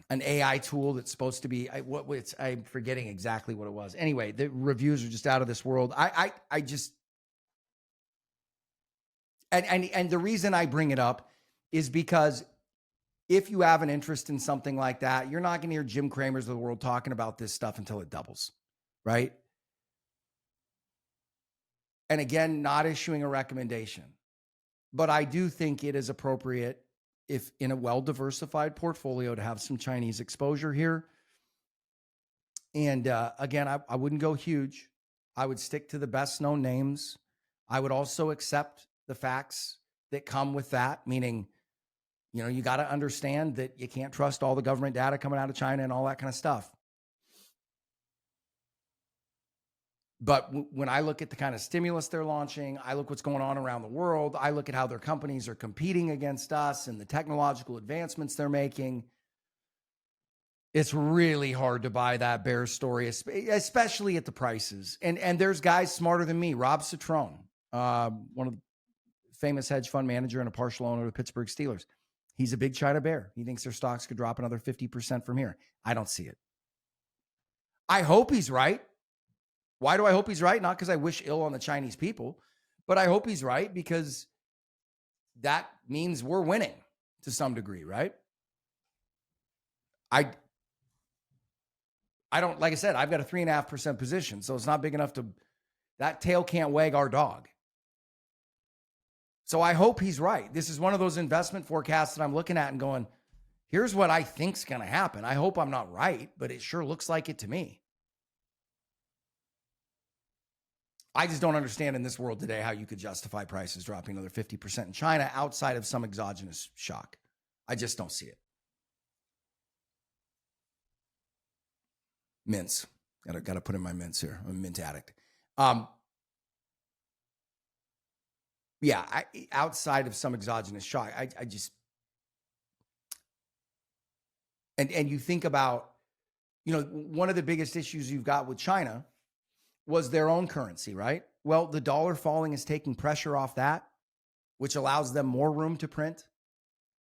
an AI tool that's supposed to be, I'm forgetting exactly what it was. Anyway, the reviews are just out of this world. And the reason I bring it up is because if you have an interest in something like that, you're not going to hear Jim Cramer's of the world talking about this stuff until it doubles, right? And again, not issuing a recommendation, but I do think it is appropriate, if in a well-diversified portfolio, to have some Chinese exposure here. And again, I wouldn't go huge. I would stick to the best known names. I would also accept the facts that come with that, meaning, you got to understand that you can't trust all the government data coming out of China and all that kind of stuff. But when I look at the kind of stimulus they're launching, I look what's going on around the world, I look at how their companies are competing against us and the technological advancements they're making, it's really hard to buy that bear story, especially at the prices. And there's guys smarter than me. Rob Citron, one of the famous hedge fund manager and a partial owner of the Pittsburgh Steelers. He's a big China bear. He thinks their stocks could drop another 50% from here. I don't see it. I hope he's right. Why do I hope he's right? Not because I wish ill on the Chinese people, but I hope he's right because that means we're winning to some degree, right? I don't, like I said, I've got a 3.5% position, so it's not big enough that tail can't wag our dog. So I hope he's right. This is one of those investment forecasts that I'm looking at and going, here's what I think's going to happen. I hope I'm not right, but it sure looks like it to me. I just don't understand in this world today how you could justify prices dropping another 50% in China outside of some exogenous shock. I just don't see it. Mints. Got to put in my mints here. I'm a mint addict. Outside of some exogenous shock, I just, and you think about, one of the biggest issues you've got with China was their own currency, right? Well, the dollar falling is taking pressure off that, which allows them more room to print.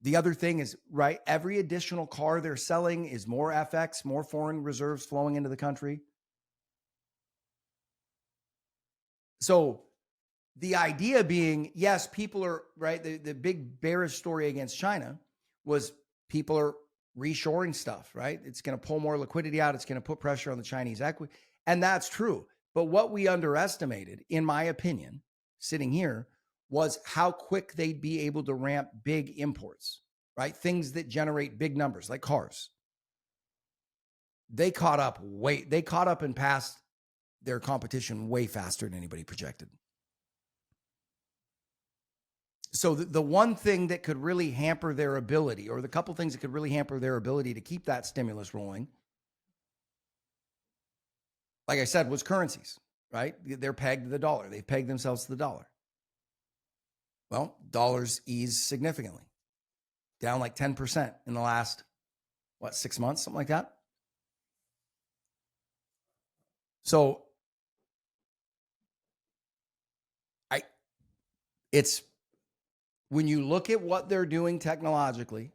The other thing is, right, every additional car they're selling is more FX, more foreign reserves flowing into the country. So the idea being, yes, people are, right, the big bearish story against China was people are reshoring stuff, right? It's going to pull more liquidity out. It's going to put pressure on the Chinese equity. And that's true. But what we underestimated, in my opinion, sitting here, was how quick they'd be able to ramp big imports, right? Things that generate big numbers, like cars. They caught up and passed their competition way faster than anybody projected. So the one thing that could really hamper their ability, or the couple things that could really hamper their ability to keep that stimulus rolling, like I said, was currencies, right? They're pegged to the dollar. They've pegged themselves to the dollar. Well, dollars eased significantly, down like 10% in the last, 6 months, something like that. So it's when you look at what they're doing technologically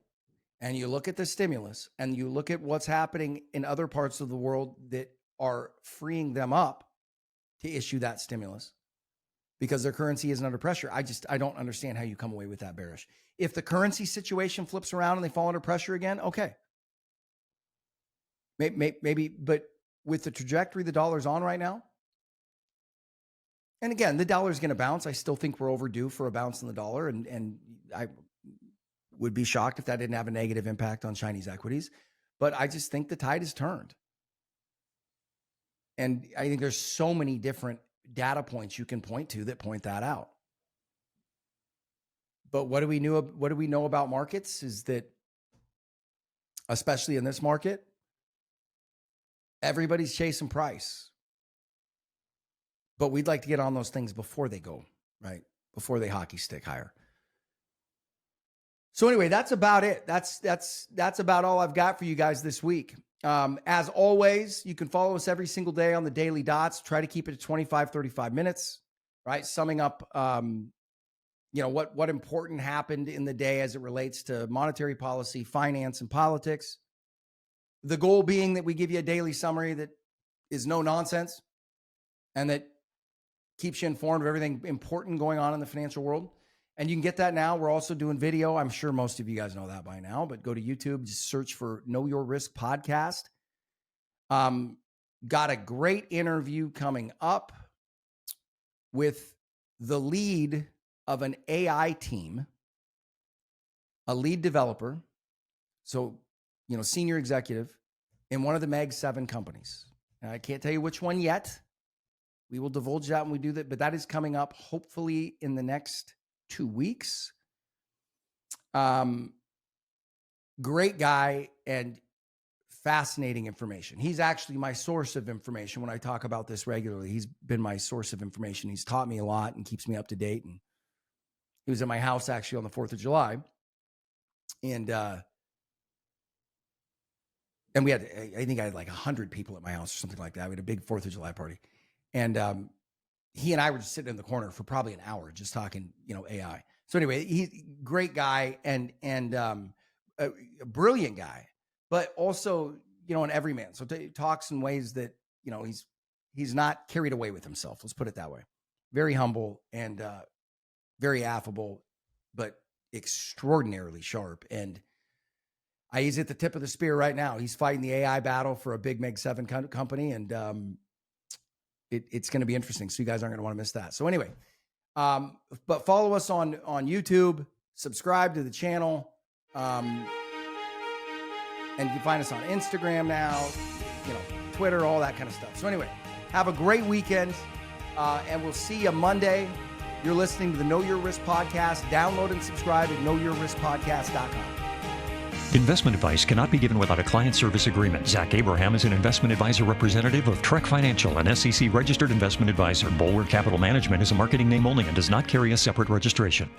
and you look at the stimulus and you look at what's happening in other parts of the world that are freeing them up to issue that stimulus because their currency isn't under pressure. I don't understand how you come away with that bearish. If the currency situation flips around and they fall under pressure again, okay. Maybe, but with the trajectory the dollar's on right now, and again, the dollar is going to bounce. I still think we're overdue for a bounce in the dollar, and I would be shocked if that didn't have a negative impact on Chinese equities. But I just think the tide has turned. And I think there's so many different data points you can point to that point that out. But what do we know about markets is that, especially in this market, everybody's chasing price. But we'd like to get on those things before they go, right? Before they hockey stick higher. So anyway, that's about it. That's about all I've got for you guys this week. As always, you can follow us every single day on the Daily Dots. Try to keep it to 25, 35 minutes, right? Summing up, what important happened in the day as it relates to monetary policy, finance, and politics. The goal being that we give you a daily summary that is no nonsense and that keeps you informed of everything important going on in the financial world. And you can get that now. We're also doing video. I'm sure most of you guys know that by now, but go to YouTube, just search for Know Your Risk Podcast. Got a great interview coming up with the lead of an AI team, a lead developer. So, senior executive in one of the Meg 7 companies. And I can't tell you which one yet. We will divulge that when we do that, but that is coming up hopefully in the next 2 weeks. Great guy and fascinating information. He's actually my source of information when I talk about this regularly. He's been my source of information. He's taught me a lot and keeps me up to date. And he was at my house actually on the 4th of July. And we had, I think I had like 100 people at my house or something like that. We had a big 4th of July party. And he and I were just sitting in the corner for probably an hour just talking, AI. So anyway, he's a great guy and a brilliant guy, but also, an everyman. So talks in ways that, he's not carried away with himself. Let's put it that way. Very humble and very affable, but extraordinarily sharp. And he's at the tip of the spear right now. He's fighting the AI battle for a big Meg 7 company. And it's going to be interesting. So you guys aren't going to want to miss that. So anyway, but follow us on YouTube, subscribe to the channel. And you can find us on Instagram now, Twitter, all that kind of stuff. So anyway, have a great weekend. And we'll see you Monday. You're listening to the Know Your Risk Podcast. Download and subscribe at knowyourriskpodcast.com. Investment advice cannot be given without a client service agreement. Zach Abraham is an investment advisor representative of Trek Financial, an SEC-registered investment advisor. Bulwark Capital Management is a marketing name only and does not carry a separate registration.